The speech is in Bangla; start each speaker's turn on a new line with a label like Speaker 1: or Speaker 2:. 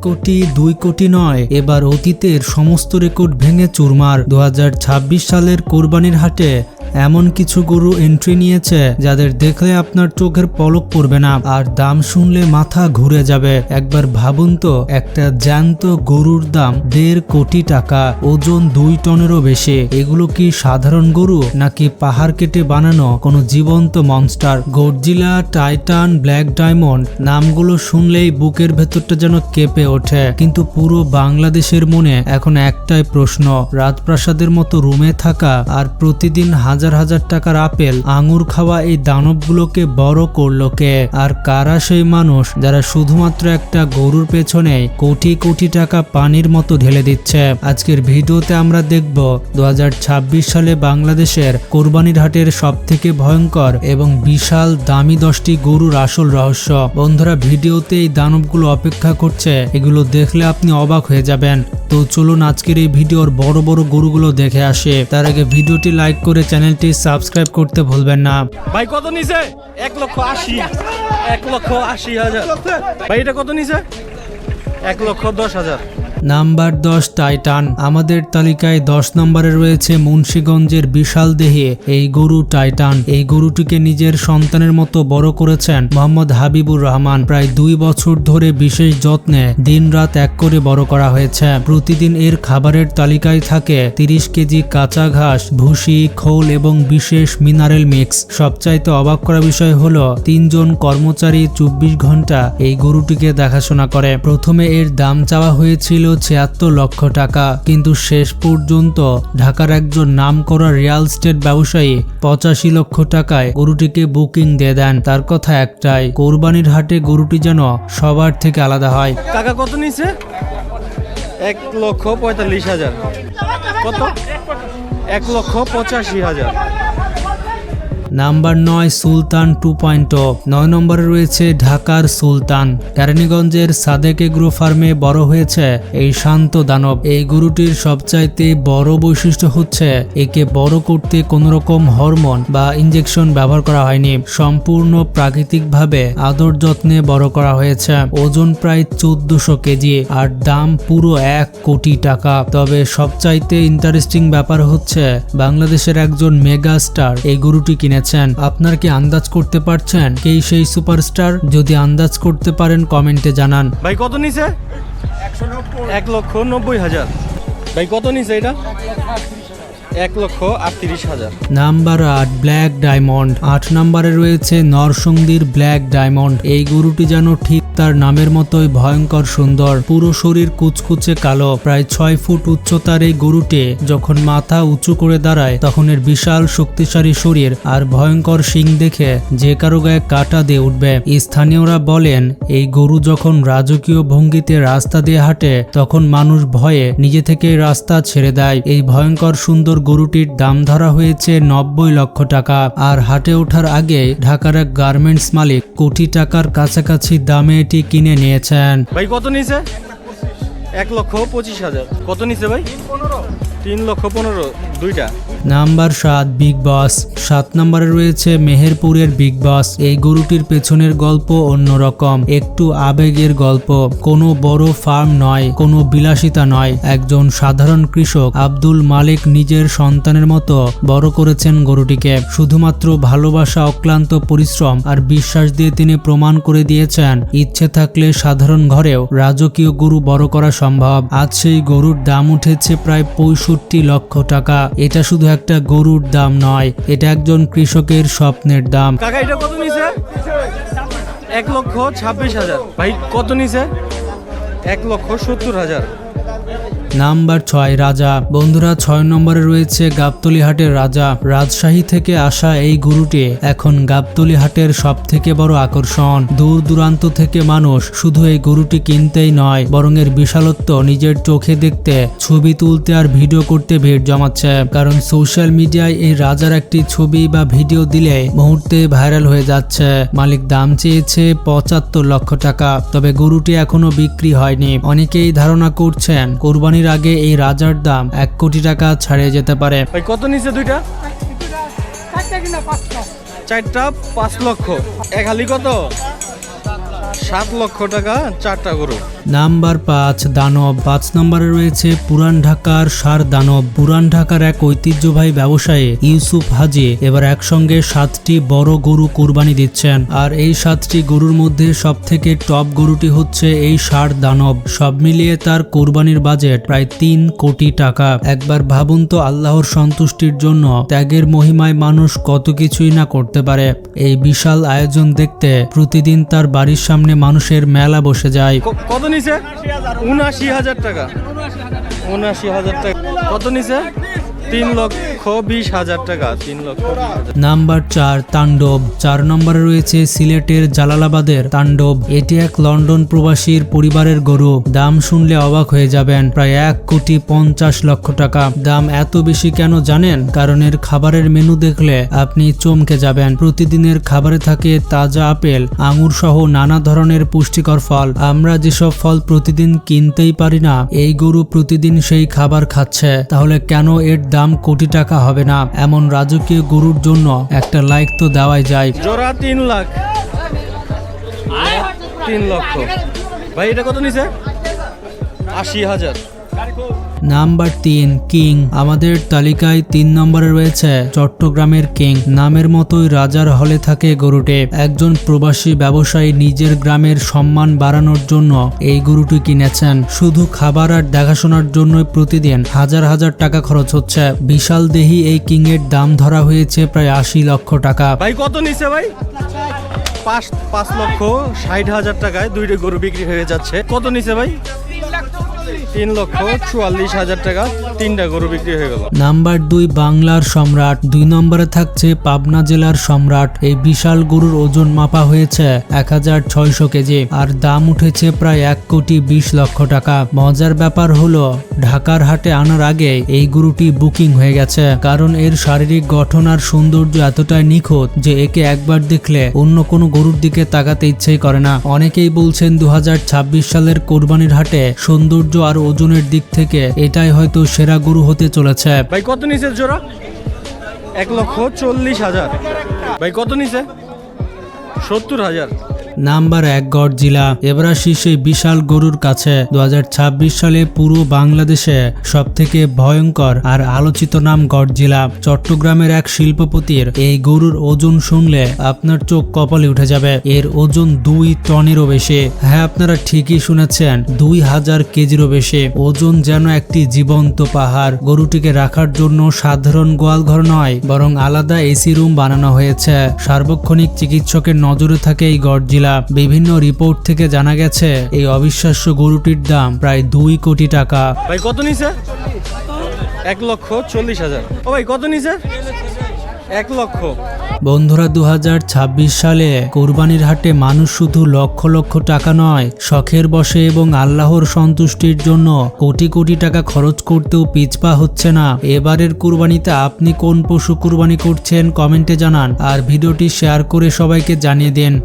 Speaker 1: কোটি 2 কোটি নয়, এবার অতীতের সমস্ত রেকর্ড ভেঙে চুরমার। 2026 সালের কোরবানির হাটে এমন কিছু গরু এন্ট্রি নিয়েছে যাদের দেখলে আপনার চোখের পলক পড়বে না, আর দাম শুনলে মাথা ঘুরে যাবে। একবার ভাবুন তো, একটা জ্যান্ত গরুর দাম 1.5 কোটি টাকা, ওজন 2 টনেরও বেশি। এগুলো কি সাধারণ গরু নাকি পাহাড় কেটে বানানো কোনো জীবন্ত monster? Godzilla, Titan, black diamond, নামগুলো শুনলেই বুকের ভেতরটা যেন কেঁপে ওঠে। কিন্তু পুরো বাংলাদেশের মনে এখন একটাই প্রশ্ন, রাজপ্রাসাদের মতো রুমে থাকা আর প্রতিদিন হাজার হাজার টাকার আপেল আঙুর খাওয়া এই দানবগুলোকে বড় করলো কে? আর কারা সেই মানুষ যারা শুধুমাত্র একটা গরুর পেছনে কোটি কোটি টাকা পানির মতো ঢেলে দিচ্ছে? আজকের ভিডিওতে আমরা দেখব 2026 সালে বাংলাদেশের কোরবানির হাটের সব থেকে ভয়ঙ্কর এবং বিশাল দামি 10টি গরুর আসল রহস্য। বন্ধুরা, ভিডিওতে এই দানবগুলো অপেক্ষা করছে, এগুলো দেখলে আপনি অবাক হয়ে যাবেন। তো চলুন আজকের এই ভিডিওর বড় বড় গরুগুলো দেখে আসে। তার আগে ভিডিওটি লাইক করে চ্যানেলটি সাবস্ক্রাইব করতে ভুলবেন না।
Speaker 2: ভাই কত নিছে? 1,80,000। 1,80,000। ভাই এটা কত নিছে? 1,10,000।
Speaker 1: Number 10 Titan. আমাদের তালিকায় 10 নম্বরে রয়েছে মুন্সিগঞ্জের বিশাল দেহে এই গরু টাইটান। এই গরুটিকে নিজের সন্তানের মতো বড় করেছেন মোহাম্মদ হাবিবুর রহমান। প্রায় 2 বছর ধরে বিশেষ যত্নে দিনরাত এক করে বড় করা হয়েছে। প্রতিদিন এর খাবারের তালিকায় থাকে 30 কেজি কাঁচা ঘাস, ভুসি, খোল এবং বিশেষ মিনারেল মিক্স। সবচাইতে অবাক করা বিষয় হলো 3 জন কর্মচারী 24 ঘন্টা এই গরুটিকে দেখাশোনা করে। প্রথমে এর দাম চাওয়া হয়েছিল 76 লক্ষ টাকা, কিন্তু শেষ পর্যন্ত ঢাকার একজন নামকরা রিয়েল এস্টেট ব্যবসায়ী 85 লক্ষ টাকায় গরুটিকে বুকিং দিয়ে দেন। তার কথা একটাই, কোরবানির হাটে গরুটি যেন সবার থেকে আলাদা হয়।
Speaker 2: কাকা কত নিছে? 1,45,000। কত? 1,85,000।
Speaker 1: নাম্বার 9 সুলতান 2.0। 9 নম্বরে রয়েছে ঢাকার সুলতান। কেরানীগঞ্জের সাদেক এগ্রো ফার্মে বড় হয়েছে এই শান্ত দানব। এই গরুটির সবচাইতে বড় বৈশিষ্ট্য হচ্ছে একে বড় করতে কোনো রকম হরমোন বা ইনজেকশন ব্যবহার করা হয়নি। সম্পূর্ণ প্রাকৃতিকভাবে আদর যত্নে বড় করা হয়েছে। ওজন প্রায় 1400 কেজি আর দাম পুরো 1 কোটি টাকা। তবে সবচাইতে ইন্টারেস্টিং ব্যাপার হচ্ছে বাংলাদেশের একজন মেগা স্টার এই গরুটি কিনেছে। আপনার কি আন্দাজ করতে পারছেন কে সেই সুপারস্টার? যদি আন্দাজ করতে পারেন কমেন্টে জানান।
Speaker 2: ভাই কত নিছে? 1,90,000। ভাই কত নিছে এটা? 1,38,000।
Speaker 1: Number 8 black diamond. 8 নম্বরে রয়েছে নরসিংদীর ব্ল্যাক ডায়মন্ড। এই গরুটি যেন ঠিক তার নামের মতোই ভয়ঙ্কর সুন্দর। পুরো শরীর কুচকুচে কালো। প্রায় 6 ফুট উচ্চতার এই গরুটি যখন মাথা উঁচু করে দাঁড়ায় তখন এর বিশাল শক্তিশালী শরীর আর ভয়ঙ্কর শিং দেখে যে কারো গায়ে কাঁটা দিয়ে উঠবে। স্থানীয়রা বলেন এই গরু যখন রাজকীয় ভঙ্গিতে রাস্তা দিয়ে হাঁটে তখন মানুষ ভয়ে নিজে থেকে রাস্তা ছেড়ে দেয়। এই ভয়ঙ্কর সুন্দর গরুটির দাম ধরা হয়েছে 90 লক্ষ টাকা। আর হাটে ওঠার আগে ঢাকার এক গার্মেন্টস মালিক কোটি টাকার কাছাকাছি দামে এটি কিনে নিয়েছেন।
Speaker 2: ভাই কত নিছে? 1,25,000। কত নিছে ভাই? 3,15,000। দুইটা।
Speaker 1: নাম্বার 7 বিগ বস। 7 নম্বরে রয়েছে মেহেরপুরের বিগ বস। এই গরুটির পেছনের গল্প অন্যরকম, একটু আবেগের গল্প। কোনো বড় ফার্ম নয়, কোনো বিলাসিতা নয়। একজন সাধারণ কৃষক আব্দুল মালিক নিজের সন্তানের মতো বড় করেছেন গরুটিকে। শুধুমাত্র ভালোবাসা, অক্লান্ত পরিশ্রম আর বিশ্বাস দিয়ে তিনি প্রমাণ করে দিয়েছেন ইচ্ছে থাকলে সাধারণ ঘরেও রাজকীয় গরু বড় করা সম্ভব। আজ সেই গরুর দাম উঠেছে প্রায় 65 লক্ষ টাকা। এটা শুধু একটা গরুর দাম নয়, এটা একজন কৃষকের স্বপ্নের দাম।
Speaker 2: কাকা এটা কত নিছে? 1,26,000। ভাই কত নিছে? 1,70,000।
Speaker 1: নাম্বার 6 রাজা। বন্ধুরা, 6 নম্বরে রয়েছে গাবতলী হাটের রাজা। রাজশাহী থেকে আসা এই গরুটি এখন গাবতলী হাটের সব থেকে বড় আকর্ষণ। দূর দূরান্ত থেকে মানুষ শুধু এই গরুটি কিনতেই নয়, বরং এর বিশালত্ব নিজের চোখে দেখতে, ছবি তুলতে আর ভিডিও করতে ভিড় জমাচ্ছে। কারণ সোশ্যাল মিডিয়ায় এই রাজার একটি ছবি বা ভিডিও দিলে মুহূর্তে ভাইরাল হয়ে যাচ্ছে। মালিক দাম চেয়েছে 75 লক্ষ টাকা। তবে গরুটি এখনো বিক্রি হয়নি। অনেকেই ধারণা করছেন কোরবানির আগে এই রাজার দাম 1 কোটি টাকা ছাড়িয়ে যেতে পারে।
Speaker 2: ভাই কত নিছে দুইটা? 4টা 5 লক্ষ। এক হালি কত? 7 লক্ষ টাকা 4টা গরু।
Speaker 1: নাম্বার 5 দানব। 5 নম্বরে রয়েছে পুরান ঢাকার ষাঁড় দানব। পুরান ঢাকার এক ঐতিহ্যবাহী ব্যবসায়ী ইউসুফ হাজি এবার একসঙ্গে 7টি বড় গরু কুরবানি দিচ্ছেন। আর এই 7টি গরুর মধ্যে সবথেকে টপ গরুটি হচ্ছে এই ষাঁড় দানব। সব মিলিয়ে তার কোরবানির বাজেট প্রায় 3 কোটি টাকা। একবার ভাবুন তো, আল্লাহর সন্তুষ্টির জন্য ত্যাগের মহিমায় মানুষ কত কিছুই না করতে পারে। এই বিশাল আয়োজন দেখতে প্রতিদিন তার বাড়ির সামনে মানুষের মেলা বসে যায়।
Speaker 2: কত নিছে? ৭৯,০০০ টাকা। ৭৯,০০০ টাকা। কত নিছে? ৩,২০,০০০ টাকা। ৩,২০,০০০।
Speaker 1: নাম্বার 4 তাণ্ডব। 4 নম্বরে রয়েছে সিলেটের জালালাবাদের তাণ্ডব। এটি এক লন্ডন প্রবাসীর পরিবারের গরু। দাম শুনলে অবাক হয়ে যাবেন, প্রায় ১,৫০,০০,০০০ টাকা। দাম এত বেশি কেন জানেন? কারণ এর খাবারের মেনু দেখলে আপনি চমকে যাবেন। প্রতিদিনের খাবারে থাকে তাজা আপেল, আঙুর সহ নানা ধরনের পুষ্টিকর ফল। আমরা যেসব ফল প্রতিদিন কিনতেই পারি না, এই গরু প্রতিদিন সেই খাবার খাচ্ছে। তাহলে কেন এর দাম কোটি টাকা হবে না? এমন রাজকীয় গরুর জন্য একটা লাইক তো দেওয়াই যায়।
Speaker 2: জোড়া ৩ লাখ। ৩ লক্ষ। ভাই এটা কত নিছে? ৮০,০০০।
Speaker 1: Number 3 king. আমাদের তালিকায় 3 নম্বরে রয়েছে চট্টগ্রামের কিং। নামের মতোই রাজার হলে থাকে গরুটি। একজন প্রবাসী ব্যবসায়ী নিজের গ্রামের সম্মান বাড়ানোর জন্য এই গরুটি কিনেছেন। শুধু খাবার আর দেখাশোনার জন্যই প্রতিদিন হাজার হাজার টাকা খরচ হচ্ছে। বিশাল দেহি এই কিং এর দাম ধরা হয়েছে প্রায় ৮০ লক্ষ টাকা।
Speaker 2: ভাই কত নিছে ভাই? ৫,৬০,০০০ টাকায় 2টি গরু বিক্রি হয়ে যাচ্ছে। কত নিছে ভাই? ৩,৪৪,০০০ টাকা। 3টা গরু বিক্রি হয়ে গেল।
Speaker 1: নাম্বার 2 বাংলার সম্রাট। 2 নম্বরে থাকছে পাবনা জেলার সম্রাট। এই বিশাল গরুর ওজন মাপা হয়েছে ১,৬০০ কেজি আর দাম উঠেছে প্রায় ১,২০,০০,০০০ টাকা। মজার ব্যাপার হলো, ঢাকার হাটে আনার আগে এই গরুটি বুকিং হয়ে গেছে, কারণ এর শারীরিক গঠন আর সৌন্দর্য এতটাই নিখুঁত যে একে একবার দেখলে অন্য কোনো গরুর দিকে তাকাতে ইচ্ছেই করে না। অনেকেই বলছেন ২০২৬ সালের কোরবানির হাটে সৌন্দর্য আর ওজনের দিক থেকে এটাই হয়তো সেরা গরু হতে চলেছে।
Speaker 2: ভাই কত নিছে জোড়া? ১,৪০,০০০। ভাই কত নিছে? ৭০,০০০।
Speaker 1: Number 1 Godzilla. এবার আসি সেই বিশাল গরুর কাছে। ২০২৬ সালে পুরো বাংলাদেশে সবথেকে ভয়ঙ্কর আর আলোচিত নাম গডজিলা। চট্টগ্রামের এক শিল্পপতির এই গরুর ওজন শুনলে আপনার চোখ কপালে উঠে যাবে। এর ওজন 2 টনেরও বেশি। হ্যাঁ, আপনারা ঠিকই শুনেছেন, ২০০০ কেজিরও বেশি। ওজন যেন একটি জীবন্ত পাহাড়। গরুটিকে রাখার জন্য সাধারণ গোয়ালঘর নয়, বরং আলাদা এসি রুম বানানো হয়েছে। সার্বক্ষণিক চিকিৎসকের নজরে থাকে এই গডজিলা। বিভিন্ন রিপোর্ট থেকে জানা গেছে এই অবিশ্বাস্য গরুটির দাম প্রায় 2 কোটি টাকা।
Speaker 2: ভাই কত নিছে? ১,৪০,০০০। ও ভাই কত নিছে? ১ লক্ষ।
Speaker 1: বন্ধুরা, ২০২৬ সালে কোরবানির হাটে মানুষ শুধু লক্ষ লক্ষ টাকা নয়, শখের বশে এবং আল্লাহর সন্তুষ্টির জন্য কোটি কোটি টাকা খরচ করতেও পিছপা হচ্ছে না। এবারের কুরবানিতে আপনি কোন পশু কুরবানি করছেন কমেন্টে জানান আর ভিডিওটি শেয়ার করে সবাইকে জানিয়ে দিন।